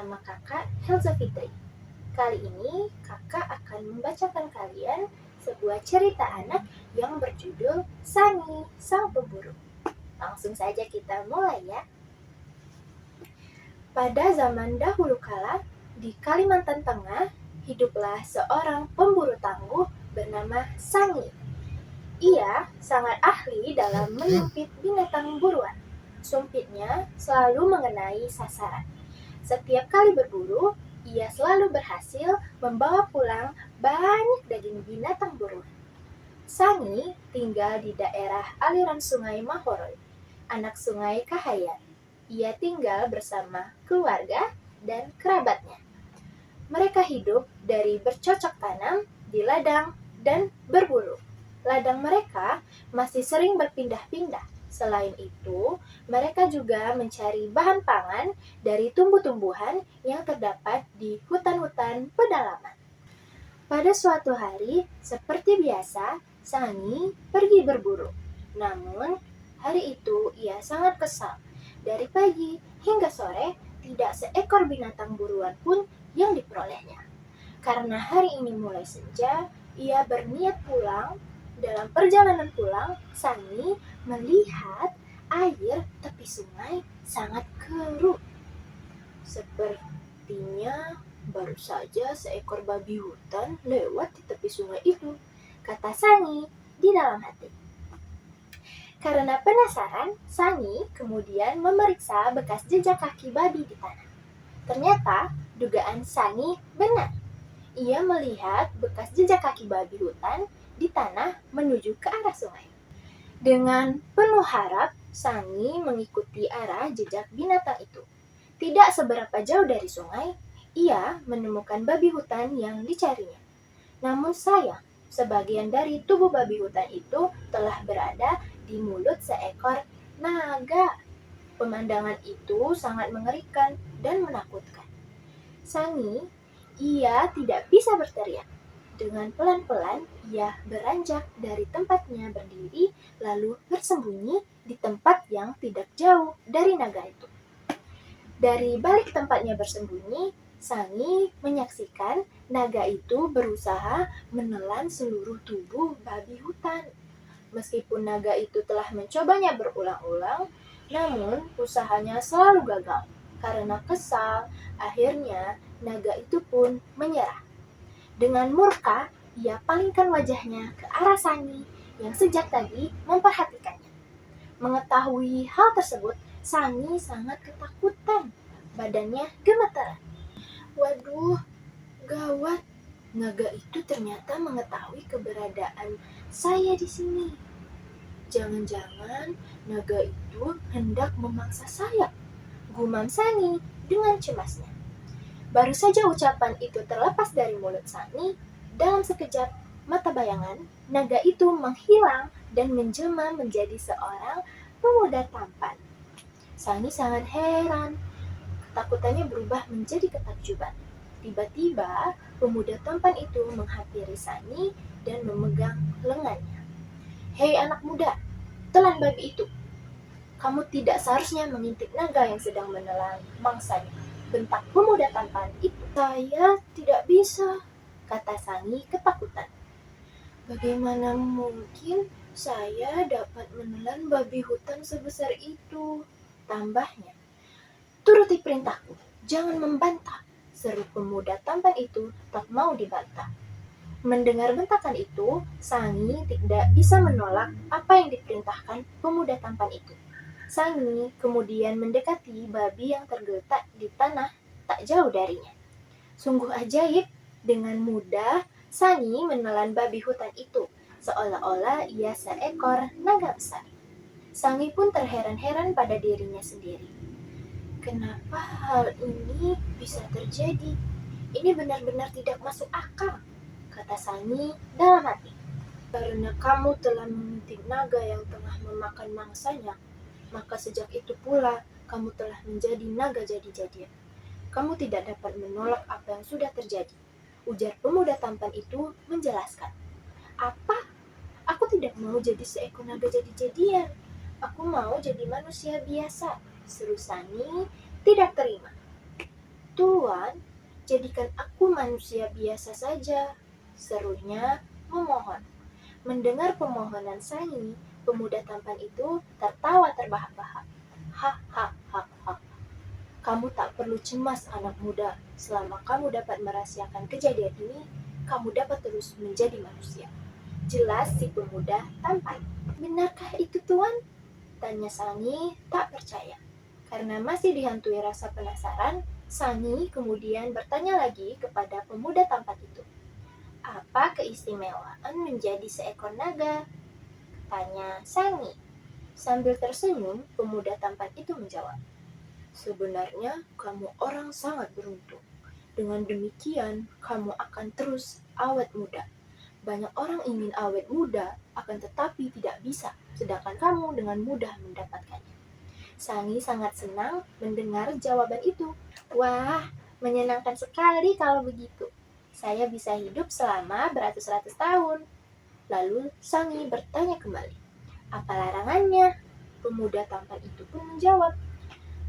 bersama kakak Helza Fitri. Kali ini kakak akan membacakan kalian sebuah cerita anak yang berjudul Sangi, Sang Pemburu. Langsung saja kita mulai ya. Pada zaman dahulu kala, di Kalimantan Tengah, hiduplah seorang pemburu tangguh bernama Sangi. Ia sangat ahli dalam menyumpit binatang buruan. Sumpitnya selalu mengenai sasaran. Setiap kali berburu, ia selalu berhasil membawa pulang banyak daging binatang buruan. Sangi tinggal di daerah aliran sungai Mahoroy, anak sungai Kahayan. Ia tinggal bersama keluarga dan kerabatnya. Mereka hidup dari bercocok tanam di ladang dan berburu. Ladang mereka masih sering berpindah-pindah. Selain itu, mereka juga mencari bahan pangan dari tumbuh-tumbuhan yang terdapat di hutan-hutan pedalaman. Pada suatu hari, seperti biasa, Sangi pergi berburu. Namun, hari itu ia sangat kesal. Dari pagi hingga sore, tidak seekor binatang buruan pun yang diperolehnya. Karena hari ini mulai senja, ia berniat pulang. Dalam perjalanan pulang, Sangi melihat air tepi sungai sangat keruh. Sepertinya baru saja seekor babi hutan lewat di tepi sungai itu, kata Sangi di dalam hati. Karena penasaran, Sangi kemudian memeriksa bekas jejak kaki babi di tanah. Ternyata dugaan Sangi benar. Ia melihat bekas jejak kaki babi hutan di tanah menuju ke arah sungai. Dengan penuh harap, Sangi mengikuti arah jejak binatang itu. Tidak seberapa jauh dari sungai, ia menemukan babi hutan yang dicarinya. Namun sayang, sebagian dari tubuh babi hutan itu telah berada di mulut seekor naga. Pemandangan itu sangat mengerikan dan menakutkan. Sangi, ia tidak bisa berteriak. Dengan pelan-pelan, ia beranjak dari tempatnya berdiri, lalu bersembunyi di tempat yang tidak jauh dari naga itu. Dari balik tempatnya bersembunyi, Sangi menyaksikan naga itu berusaha menelan seluruh tubuh babi hutan. Meskipun naga itu telah mencobanya berulang-ulang, namun usahanya selalu gagal. Karena kesal, akhirnya naga itu pun menyerah. Dengan murka, ia palingkan wajahnya ke arah Sangi yang sejak tadi memperhatikannya. Mengetahui hal tersebut, Sangi sangat ketakutan. Badannya gemeteran. Waduh, gawat. Naga itu ternyata mengetahui keberadaan saya di sini. Jangan-jangan naga itu hendak memangsa saya, gumam Sangi dengan cemasnya. Baru saja ucapan itu terlepas dari mulut Sangi, dalam sekejap mata bayangan, naga itu menghilang dan menjelma menjadi seorang pemuda tampan. Sangi sangat heran. Ketakutannya berubah menjadi ketakjuban. Tiba-tiba, pemuda tampan itu menghampiri Sangi dan memegang lengannya. Hei anak muda, telan babi itu. Kamu tidak seharusnya mengintip naga yang sedang menelan mangsanya, bentak pemuda tampan itu. Saya tidak bisa, kata Sangi ketakutan. Bagaimana mungkin saya dapat menelan babi hutan sebesar itu? Tambahnya. Turuti perintahku, jangan membantah, seru pemuda tampan itu tak mau dibantah. Mendengar bentakan itu, Sangi tidak bisa menolak apa yang diperintahkan pemuda tampan itu. Sangi kemudian mendekati babi yang tergeletak di tanah tak jauh darinya. Sungguh ajaib, dengan mudah Sangi menelan babi hutan itu, seolah-olah ia seekor naga besar. Sangi pun terheran-heran pada dirinya sendiri. Kenapa hal ini bisa terjadi? Ini benar-benar tidak masuk akal, kata Sangi dalam hati. Karena kamu telah mengintip naga yang tengah memakan mangsanya, maka sejak itu pula kamu telah menjadi naga jadi-jadian. Kamu tidak dapat menolak apa yang sudah terjadi, ujar pemuda tampan itu menjelaskan. Apa? Aku tidak mau jadi seekor naga jadi-jadian. Aku mau jadi manusia biasa, seru Sangi tidak terima. "Tuan, jadikan aku manusia biasa saja," serunya memohon. Mendengar permohonan Sangi, pemuda tampan itu tertawa terbahak-bahak. "Hahaha, kamu tak perlu cemas anak muda. Selama kamu dapat merahasiakan kejadian ini, kamu dapat terus menjadi manusia." Jelas si pemuda tampan. "Benarkah itu, Tuan?" tanya Sangi tak percaya. Karena masih dihantui rasa penasaran, Sangi kemudian bertanya lagi kepada pemuda tampan itu. "Apa keistimewaan menjadi seekor naga?" tanya Sangi. Sambil tersenyum, pemuda tampan itu menjawab, "Sebenarnya kamu orang sangat beruntung. Dengan demikian, kamu akan terus awet muda. Banyak orang ingin awet muda, akan tetapi tidak bisa, sedangkan kamu dengan mudah mendapatkannya." Sangi sangat senang mendengar jawaban itu. "Wah, menyenangkan sekali kalau begitu. Saya bisa hidup selama beratus-ratus tahun." Lalu Sangi bertanya kembali, "Apa larangannya?" Pemuda tampan itu pun menjawab,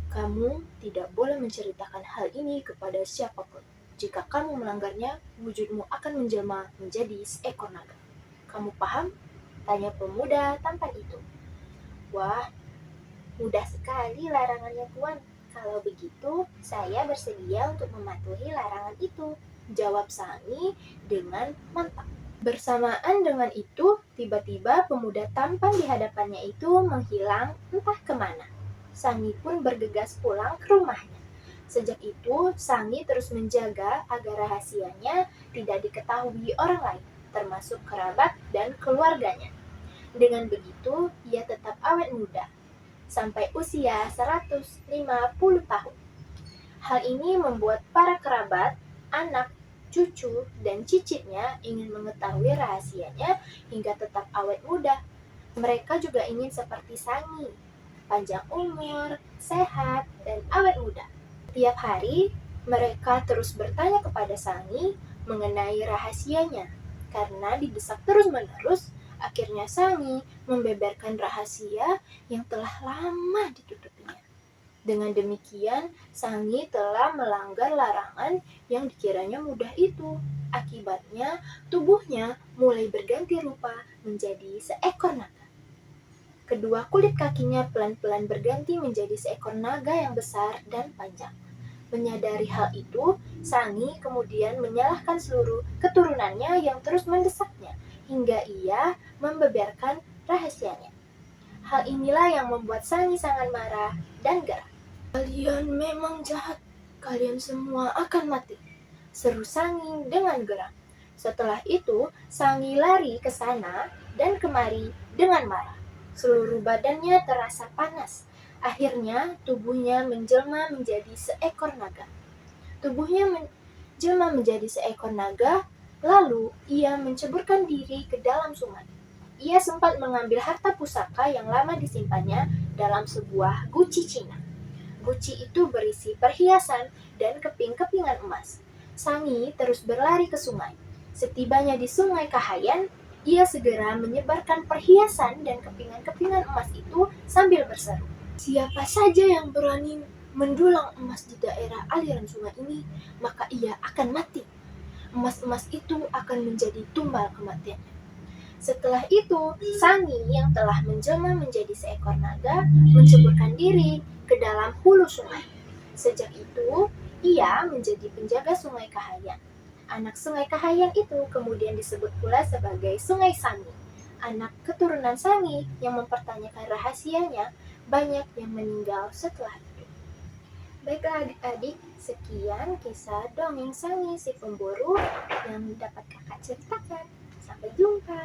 "Kamu tidak boleh menceritakan hal ini kepada siapapun. Jika kamu melanggarnya, wujudmu akan menjelma menjadi seekor naga. Kamu paham?" tanya pemuda tampan itu. "Wah, mudah sekali larangannya, Tuan. Kalau begitu, saya bersedia untuk mematuhi larangan itu," jawab Sangi dengan mantap. Bersamaan dengan itu, tiba-tiba pemuda tampan di hadapannya itu menghilang entah kemana. Sangi pun bergegas pulang ke rumahnya. Sejak itu, Sangi terus menjaga agar rahasianya tidak diketahui orang lain, termasuk kerabat dan keluarganya. Dengan begitu, ia tetap awet muda sampai usia 150 tahun. Hal ini membuat para kerabat, anak, cucu, dan cicitnya ingin mengetahui rahasianya hingga tetap awet muda. Mereka juga ingin seperti Sangi, panjang umur, sehat, dan awet muda. Tiap hari, mereka terus bertanya kepada Sangi mengenai rahasianya. Karena didesak terus-menerus, akhirnya Sangi membeberkan rahasia yang telah lama ditutupinya. Dengan demikian, Sangi telah melanggar larangan yang dikiranya mudah itu. Akibatnya, tubuhnya mulai berganti rupa menjadi seekor naga. Kedua kulit kakinya pelan-pelan berganti menjadi seekor naga yang besar dan panjang. Menyadari hal itu, Sangi kemudian menyalahkan seluruh keturunannya yang terus mendesaknya, hingga ia membeberkan rahasianya. Hal inilah yang membuat Sangi sangat marah dan gerah. "Kalian memang jahat. Kalian semua akan mati," seru Sangi dengan geram. Setelah itu, Sangi lari ke sana dan kemari dengan marah. Seluruh badannya terasa panas. Akhirnya, tubuhnya menjelma menjadi seekor naga. Lalu ia menceburkan diri ke dalam sungai. Ia sempat mengambil harta pusaka yang lama disimpannya dalam sebuah guci Cina. Guci itu berisi perhiasan dan keping-kepingan emas. Sangi terus berlari ke sungai. Setibanya di Sungai Kahayan, ia segera menyebarkan perhiasan dan kepingan-kepingan emas itu sambil berseru, "Siapa saja yang berani mendulang emas di daerah aliran sungai ini, maka ia akan mati. Emas-emas itu akan menjadi tumbal kematiannya." Setelah itu, Sangi yang telah menjelma menjadi seekor naga menceburkan diri ke dalam hulu sungai. Sejak itu, ia menjadi penjaga Sungai Kahayan. Anak Sungai Kahayan itu kemudian disebut pula sebagai Sungai Sangi. Anak keturunan Sangi yang mempertanyakan rahasianya, banyak yang meninggal setelah itu. Baiklah adik-adik, sekian kisah dongeng Sangi si pemburu yang dapat kakak ceritakan. Sampai jumpa.